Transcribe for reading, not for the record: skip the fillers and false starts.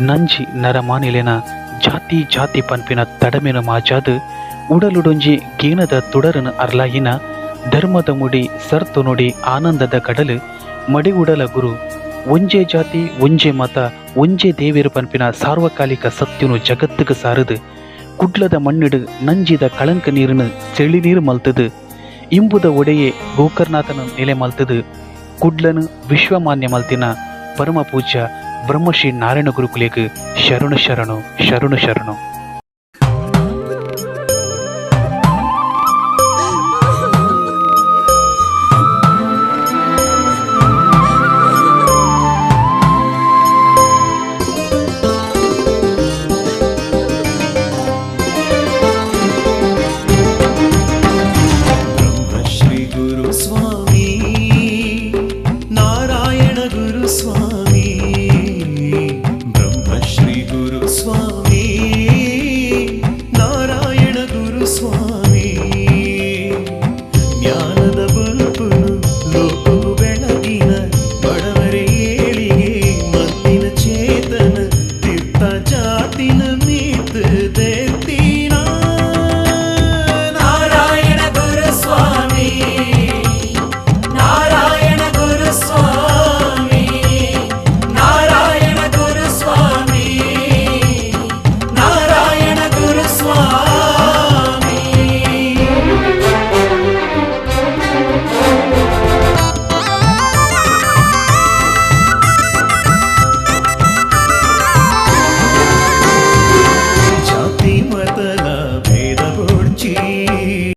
ನಂಜಿ ನರಮಾನಿಲೆನ ಜಾತಿ ಜಾತಿ ಪನ್ಪಿನ ತಡಮೆನ ಮಾಜಾದು ಉಡಲುಡೊಂಜಿ ಗೇನದ ತುಡರನ ಅರ್ಲಾಯಿನ ಧರ್ಮದ ಮುಡಿ ಸರ್ತು ನುಡಿ ಆನಂದದ ಕಡಲು ಮಡಿ ಉಡಲ ಗುರು ಒಂಜೇ ಜಾತಿ ಒಂಜೇ ಮತ ಒಂಜೇ ದೇವೇರು ಪನ್ಪಿನ ಸಾರ್ವಕಾಲಿಕ ಸತ್ಯನು ಜಗತ್ತಿಗೆ ಸಾರದು ಕುಡ್ಲದ ಮಣ್ಣಿಡು ನಂಜಿದ ಕಳಂಕ ನೀರನ್ನು ಸೆಳಿ ನೀರು ಮಲ್ತದು ಇಂಬುದ ಒಡೆಯೇ ಗೋಕರ್ನಾಥನ ನೆಲೆ ಮಲ್ತದು ಕುಡ್ಲನು ವಿಶ್ವಮಾನ್ಯ ಮಲ್ತಿನ ಪರಮ ಪೂಜ್ಯ ಬ್ರಹ್ಮಶ್ರೀ ನಾರಾಯಣ ಗುರುಕುಲೆಗೆ ಶರಣು ಶರಣು ಶರಣು ಶರಣು.